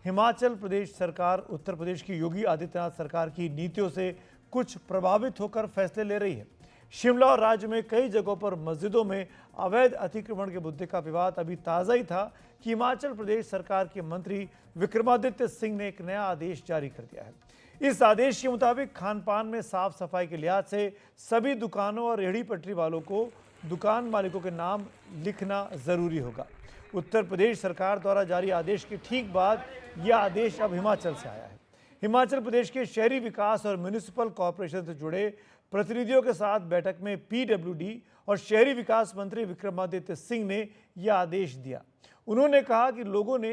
हिमाचल प्रदेश सरकार उत्तर प्रदेश की योगी आदित्यनाथ सरकार की नीतियों से कुछ प्रभावित होकर फैसले ले रही है। शिमला और राज्य में कई जगहों पर मस्जिदों में अवैध अतिक्रमण के मुद्दे का विवाद अभी ताज़ा ही था कि हिमाचल प्रदेश सरकार के मंत्री विक्रमादित्य सिंह ने एक नया आदेश जारी कर दिया है। इस आदेश के मुताबिक खान पान में साफ सफाई के लिहाज से सभी दुकानों और रेहड़ी पटरी वालों को दुकान मालिकों के नाम लिखना जरूरी होगा। उत्तर प्रदेश सरकार द्वारा जारी आदेश के ठीक बाद यह आदेश अब हिमाचल से आया है। हिमाचल प्रदेश के शहरी विकास और म्यूनिसिपल कॉरपोरेशन से जुड़े प्रतिनिधियों के साथ बैठक में पीडब्ल्यूडी और शहरी विकास मंत्री विक्रमादित्य सिंह ने यह आदेश दिया। उन्होंने कहा कि लोगों ने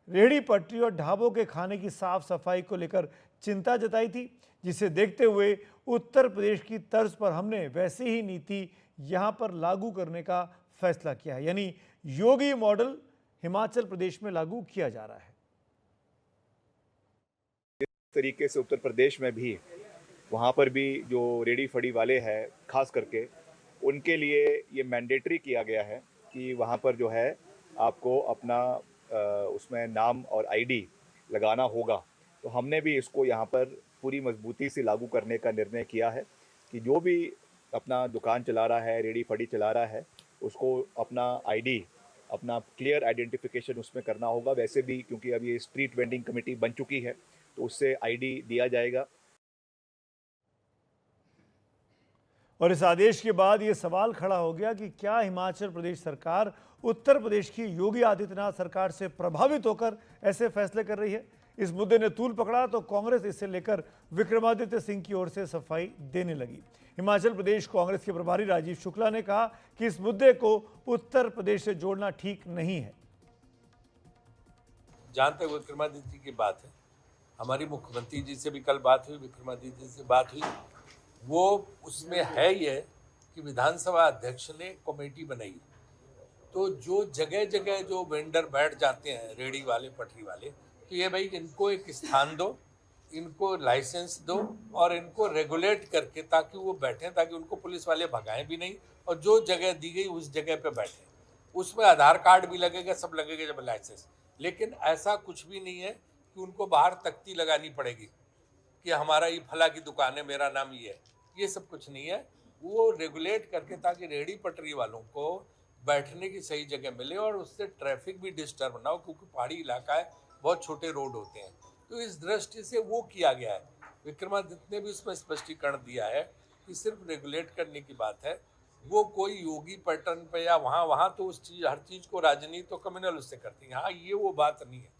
रेहड़ी पटरी और ढाबों के खाने की साफ सफाई को लेकर चिंता जताई थी, जिसे देखते हुए उत्तर प्रदेश की तर्ज पर हमने वैसी ही नीति यहां पर लागू करने का फैसला किया है। यानी योगी मॉडल हिमाचल प्रदेश में लागू किया जा रहा है। इस तरीके से उत्तर प्रदेश में भी वहाँ पर भी जो रेडी फड़ी वाले हैं खास करके उनके लिए ये मैंडेटरी किया गया है कि वहाँ पर जो है आपको अपना उसमें नाम और आईडी लगाना होगा। तो हमने भी इसको यहाँ पर पूरी मजबूती से लागू करने का निर्णय किया है कि जो भी अपना दुकान चला रहा है, रेडी फड़ी चला रहा है, उसको अपना आईडी, अपना क्लियर आइडेंटिफिकेशन उसमें करना होगा। वैसे भी क्योंकि अब ये स्ट्रीट वेंडिंग कमेटी बन चुकी है तो उससे आईडी दिया जाएगा। और इस आदेश के बाद ये सवाल खड़ा हो गया कि क्या हिमाचल प्रदेश सरकार उत्तर प्रदेश की योगी आदित्यनाथ सरकार से प्रभावित होकर ऐसे फैसले कर रही है। इस मुद्दे ने तूल पकड़ा तो कांग्रेस इसे लेकर विक्रमादित्य सिंह की ओर से सफाई देने लगी। हिमाचल प्रदेश कांग्रेस के प्रभारी राजीव शुक्ला ने कहा कि इस मुद्दे को उत्तर प्रदेश से जोड़ना ठीक नहीं है। जहां तक विक्रमादित्य की बात है, हमारी मुख्यमंत्री जी से भी कल बात हुई, विक्रमादित्य से बात हुई। वो उसमें है ये कि विधानसभा अध्यक्ष ने कमेटी बनाई, तो जो जगह जगह जो वेंडर बैठ जाते हैं, रेडी वाले, पटरी वाले, तो ये भाई इनको एक स्थान दो, इनको लाइसेंस दो और इनको रेगुलेट करके ताकि वो बैठें, ताकि उनको पुलिस वाले भगाएं भी नहीं और जो जगह दी गई उस जगह पे बैठें। उसमें आधार कार्ड भी लगेगा, सब लगेगा जब लाइसेंस। लेकिन ऐसा कुछ भी नहीं है कि उनको बाहर तख्ती लगानी पड़ेगी कि हमारा ये फला की दुकान है, मेरा नाम ये है। ये सब कुछ नहीं है। वो रेगुलेट करके ताकि रेहड़ी पटरी वालों को बैठने की सही जगह मिले और उससे ट्रैफिक भी डिस्टर्ब ना हो, क्योंकि पहाड़ी इलाका है, बहुत छोटे रोड होते हैं। तो इस दृष्टि से वो किया गया है। विक्रमादित्य ने भी उसमें स्पष्टीकरण दिया है कि सिर्फ रेगुलेट करने की बात है, वो कोई योगी पैटर्न पे या वहाँ तो उस चीज, हर चीज को राजनीति तो कम्युनल उससे करती है। हाँ, ये वो बात नहीं है।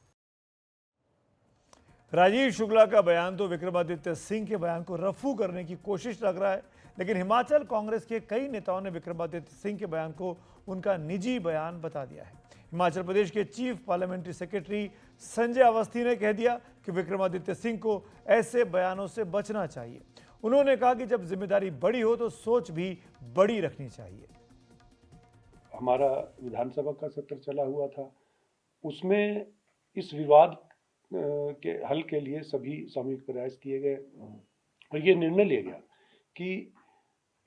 राजीव शुक्ला का बयान तो विक्रमादित्य सिंह के बयान को रफू करने की कोशिश लग रहा है, लेकिन हिमाचल कांग्रेस के कई नेताओं ने विक्रमादित्य सिंह के बयान को उनका निजी बयान बता दिया है। हिमाचल प्रदेश के chief parliamentary secretary Sanjay Awasthi ने कह दिया कि विक्रमादित्य सिंह को ऐसे बयानों से बचना चाहिए। उन्होंने कहा कि जब जिम्मेदारी बड़ी हो तो सोच भी बड़ी रखनी चाहिए। हमारा विधानसभा का सत्र चला हुआ था, उसमें इस विवाद के हल के लिए सभी सामूहिक प्रयास किए गए और ये निर्णय लिया गया कि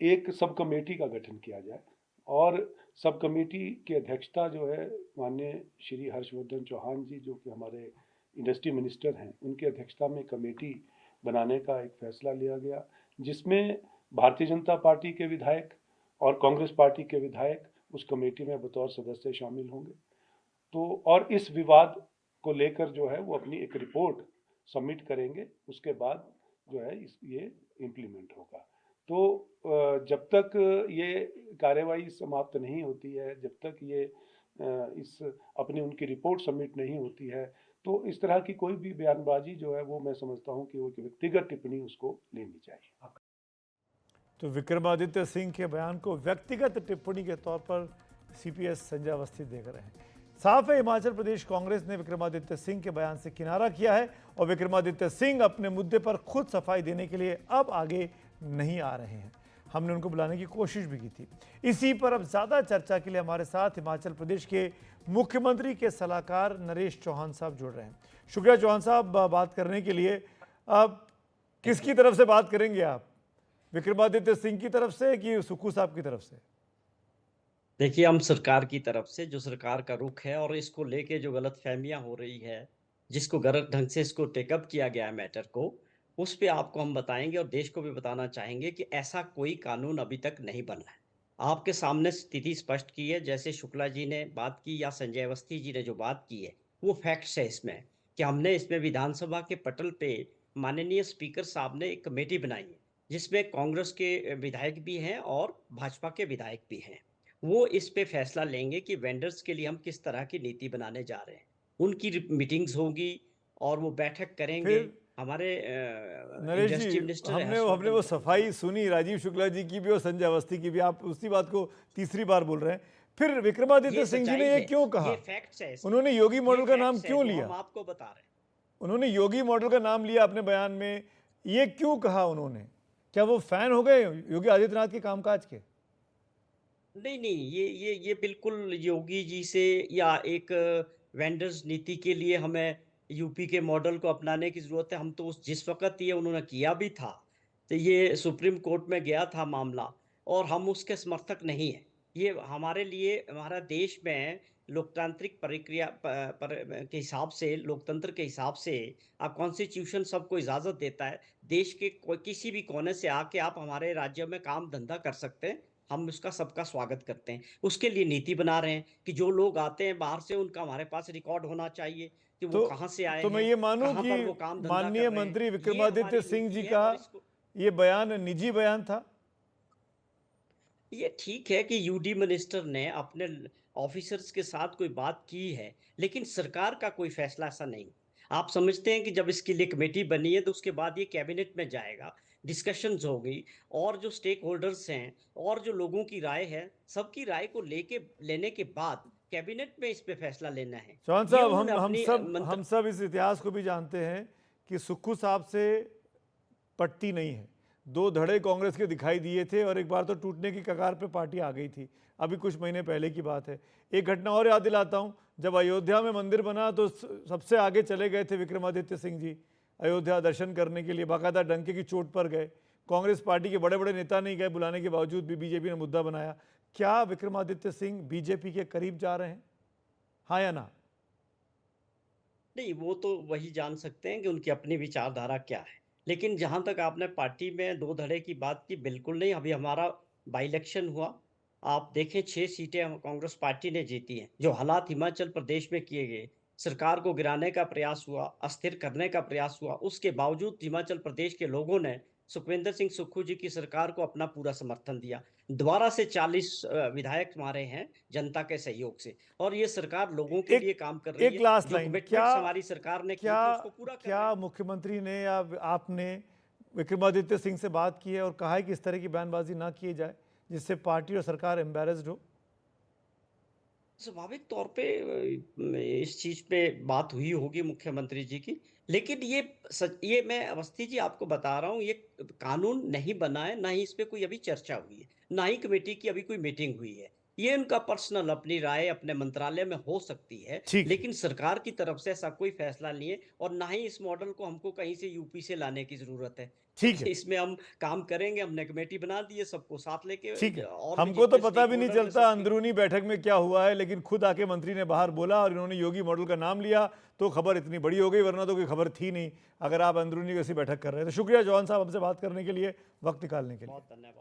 एक सब कमेटी का गठन किया जाए और सब कमेटी की अध्यक्षता जो है माननीय श्री हर्षवर्धन चौहान जी, जो कि हमारे इंडस्ट्री मिनिस्टर हैं, उनकी अध्यक्षता में कमेटी बनाने का एक फैसला लिया गया, जिसमें भारतीय जनता पार्टी के विधायक और कांग्रेस पार्टी के विधायक उस कमेटी में बतौर सदस्य शामिल होंगे। तो और इस विवाद को लेकर जो है वो अपनी एक रिपोर्ट सबमिट करेंगे, उसके बाद जो है ये इम्प्लीमेंट होगा। तो जब तक ये कार्यवाही समाप्त नहीं होती है, जब तक ये इस अपनी उनकी रिपोर्ट सबमिट नहीं होती है, तो इस तरह की कोई भी बयानबाजी जो है वो मैं समझता हूँ कि वो व्यक्तिगत टिप्पणी उसको लेनी चाहिए। तो विक्रमादित्य सिंह के बयान को व्यक्तिगत टिप्पणी के तौर पर सीपीएस संजय अवस्थी देख रहे हैं। साफ है, हिमाचल प्रदेश कांग्रेस ने विक्रमादित्य सिंह के बयान से किनारा किया है और विक्रमादित्य सिंह अपने मुद्दे पर खुद सफाई देने के लिए अब आगे नहीं आ रहे हैं। हमने उनको बुलाने की कोशिश भी की थी। इसी पर अब ज्यादा चर्चा के लिए हमारे साथ हिमाचल प्रदेश के मुख्यमंत्री के सलाहकार नरेश चौहान साहब जुड़ रहे हैं। शुक्रिया चौहान साहब बात करने के लिए। अब किसकी तरफ से बात करेंगे आप, विक्रमादित्य सिंह की तरफ से कि सुक्खू साहब की तरफ से? देखिए, हम सरकार की तरफ से, जो सरकार का रुख है और इसको लेके जो गलतफहमियां हो रही है, जिसको गलत ढंग से इसको टेकअप किया गया है मैटर को, उस पे आपको हम बताएंगे और देश को भी बताना चाहेंगे कि ऐसा कोई कानून अभी तक नहीं बना है। आपके सामने स्थिति स्पष्ट की है, जैसे शुक्ला जी ने बात की या संजय अवस्थी जी ने जो बात की है वो फैक्ट्स है इसमें, कि हमने इसमें विधानसभा के पटल पे माननीय स्पीकर साहब ने एक कमेटी बनाई है जिसमें कांग्रेस के विधायक भी हैं और भाजपा के विधायक भी हैं। वो इस पे फैसला लेंगे कि वेंडर्स के लिए हम किस तरह की नीति बनाने जा रहे हैं। उनकी मीटिंग्स होगी और वो बैठक करेंगे। फिर हमारे नरेश इंडस्ट्री जी, मिनिस्टर हमने वो सफाई सुनी राजीव शुक्ला जी की भी और संजय अवस्थी की भी, आप उसी बात को तीसरी बार बोल रहे हैं। फिर विक्रमादित्य सिंह जी ने ये क्यों कहा? ये फैक्ट्स है, उन्होंने योगी मॉडल का नाम क्यों हम लिया? आपको बता रहे हैं। उन्होंने योगी मॉडल का नाम लिया अपने बयान में, ये क्यों कहा उन्होंने? क्या वो फैन हो गए योगी आदित्यनाथ के कामकाज के? नहीं नहीं, ये बिल्कुल योगी जी से या एक वेंडर्स नीति के लिए हमें यूपी के मॉडल को अपनाने की जरूरत है। हम तो उस जिस वक्त ये उन्होंने किया भी था तो ये सुप्रीम कोर्ट में गया था मामला और हम उसके समर्थक नहीं हैं। ये हमारे लिए, हमारा देश में लोकतांत्रिक प्रक्रिया के हिसाब से, लोकतंत्र के हिसाब से आप कॉन्स्टिट्यूशन सबको इजाज़त देता है देश के किसी भी कोने से आके आप हमारे राज्य में काम धंधा कर सकते हैं। हम उसका सबका स्वागत करते हैं। उसके लिए नीति बना रहे हैं कि जो लोग आते हैं बाहर से उनका हमारे पास रिकॉर्ड होना चाहिए कि वो कहाँ से आए तो हैं, मैं ये मानूं कहाँ पर वो कि काम धंधा माननीय कर रहे हैं। मंत्री ये विक्रमादित्य हमारी सिंह जी नीति है का और इसको, ये बयान निजी बयान था? ये ठीक है कि यूडी मिनिस्टर ने अपने ऑफिसर्स के साथ कोई बात की है, लेकिन सरकार का कोई फैसला ऐसा नहीं। आप समझते हैं कि जब इसके लिए कमेटी बनी है तो उसके बाद ये कैबिनेट में जाएगा, डिस्कशंस होगी और जो स्टेक होल्डर्स हैं और जो लोगों की राय है, सबकी राय को लेने के बाद कैबिनेट में इस पे फैसला लेना है। चौहान ये साहब, उन्होंने हम अपनी हम सब इस इतिहास को भी जानते हैं कि सुक्खू साहब से पटती नहीं है। दो धड़े कांग्रेस के दिखाई दिए थे और एक बार तो टूटने की कगार पे पार्टी आ गई थी। अभी कुछ महीने पहले की बात है। एक घटना और याद दिलाता हूँ, जब अयोध्या में मंदिर बना तो सबसे आगे चले गए थे विक्रमादित्य सिंह जी अयोध्या दर्शन करने के लिए, बाकायदा डंके की चोट पर गए। कांग्रेस पार्टी के बड़े बड़े नेता नहीं गए, बुलाने के बावजूद भी बीजेपी ने मुद्दा बनाया। क्या विक्रमादित्य सिंह बीजेपी के करीब जा रहे हैं, हाँ या ना? नहीं, वो तो वही जान सकते हैं कि उनकी अपनी विचारधारा क्या है। लेकिन जहां तक आपने पार्टी में दो धड़े की बात की, बिल्कुल नहीं। अभी हमारा बाई इलेक्शन हुआ, आप देखें 6 सीटें कांग्रेस पार्टी ने जीती हैं। जो हालात हिमाचल प्रदेश में किए गए, सरकार को गिराने का प्रयास हुआ, अस्थिर करने का प्रयास हुआ, उसके बावजूद हिमाचल प्रदेश के लोगों ने सुखविंदर सिंह सुक्खू जी की सरकार को अपना पूरा समर्थन दिया। दोबारा से 40 विधायक हमारे हैं जनता के सहयोग से, और ये सरकार लोगों के लिए काम कर रही है। एक लास्ट जो लाइन, कमिटमेंट्स हमारी सरकार ने की थी उसको पूरा कर रहे क्या हैं। मुख्यमंत्री ने या आपने विक्रमादित्य सिंह से बात की है और कहा है कि इस तरह की बयानबाजी ना की जाए जिससे पार्टी और सरकार एम्बेरस्ड हो? स्वाभाविक तौर पे इस चीज पे बात हुई होगी मुख्यमंत्री जी की, लेकिन ये मैं अवस्थी जी आपको बता रहा हूँ, ये कानून नहीं बना है, ना ही इस पे कोई अभी चर्चा हुई है, ना ही कमेटी की अभी कोई मीटिंग हुई है। ये उनका पर्सनल अपनी राय अपने मंत्रालय में हो सकती है, ठीक है। लेकिन सरकार की तरफ से ऐसा कोई फैसला नहीं है और ना ही इस मॉडल को हमको कहीं से यूपी से लाने की जरूरत है। ठीक है, इसमें हम काम करेंगे, हमने कमेटी बना दी है, सबको साथ लेके। ठीक है। और भी हमको तो जितने पता भी नहीं stakeholders हैं, चलता सबकी- अंदरूनी बैठक में क्या हुआ है, लेकिन खुद आके मंत्री ने बाहर बोला और इन्होंने योगी मॉडल का नाम लिया तो खबर इतनी बड़ी हो गई, वरना तो कोई खबर थी नहीं अगर आप अंदरूनी वैसी बैठक कर रहे थे। शुक्रिया जवान साहब, हमसे बात करने के लिए, वक्त निकालने के लिए। बहुत धन्यवाद।